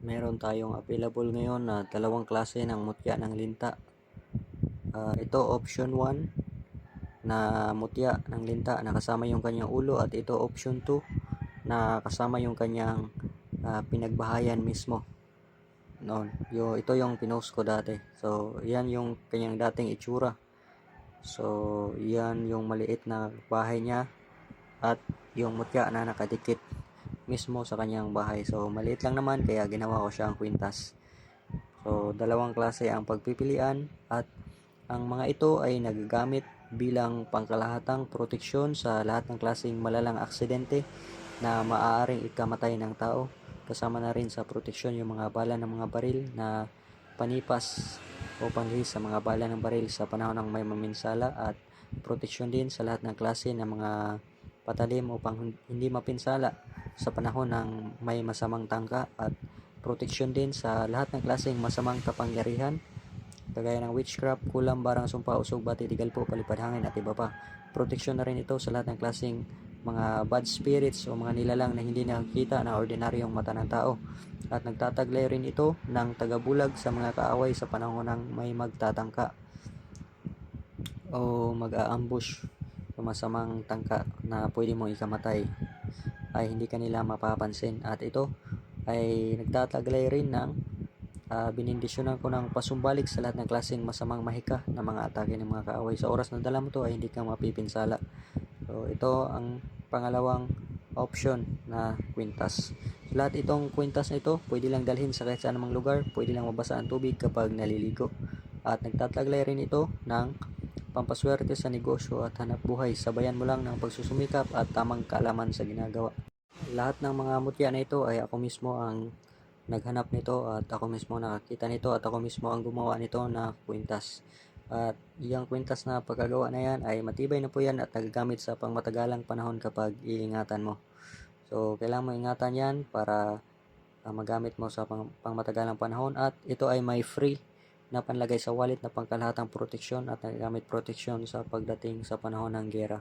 Meron tayong available ngayon na dalawang klase ng mutya ng linta. Ito option 1 na mutya ng linta na kasama yung kanyang ulo, at ito option 2 na kasama yung kanyang pinagbahayan mismo. Ito yung pinost ko dati. So yan yung kanyang dating itsura. So yan yung maliit na bahay niya at yung mutya na nakadikit mismo sa kanyang bahay. So maliit lang naman, kaya ginawa ko siyang kwintas. So dalawang klase ang pagpipilian, at ang mga ito ay nagagamit bilang pangkalahatang proteksyon sa lahat ng klaseng malalang aksidente na maaaring ikamatay ng tao. Kasama na rin sa proteksyon yung mga bala ng mga baril na panipas o panlihis sa mga bala ng baril sa panahon ng may maminsala, at proteksyon din sa lahat ng klase ng mga patalim upang hindi mapinsala sa panahon ng may masamang tangka, at proteksyon din sa lahat ng klaseng masamang kapangyarihan kagaya ng witchcraft, kulam, barang, sumpa, usog, bati, tigalpo, palipad hangin at iba pa. Proteksyon na rin ito sa lahat ng klaseng mga bad spirits o mga nilalang na hindi nakikita na ordinaryong mata ng tao, at nagtataglay rin ito ng tagabulag sa mga kaaway sa panahon ng may magtatangka o mag-aambush sa masamang tangka na pwede mong ikamatay, ay hindi kanila mapapansin. At ito ay nagtataglay rin ng binindisyonan ko ng pasumbalik sa lahat ng klaseng masamang mahika na mga atake ng mga kaaway. Sa oras na dala mo to ay hindi ka mapipinsala. So ito ang pangalawang option na kwintas. Lahat itong kwintas na ito pwede lang dalhin sa kahit saan namang lugar, pwede lang mabasa ang tubig kapag naliligo, at nagtataglay rin ito ng pampaswerte sa negosyo at hanap buhay. Sabayan mo lang ng pagsusumikap at tamang kaalaman sa ginagawa. Lahat ng mga mutya na ito ay ako mismo ang naghanap nito, at ako mismo nakakita nito, at ako mismo ang gumawa nito na kwintas. At yung kwintas na pagkagawa na yan ay matibay na po yan at nagagamit sa pangmatagalang panahon kapag iingatan mo. So kailangan mo ingatan yan para magamit mo sa pangmatagalang panahon, at ito ay may free na panlagay sa wallet na pangkalahatang proteksyon at nagagamit proteksyon sa pagdating sa panahon ng giyera.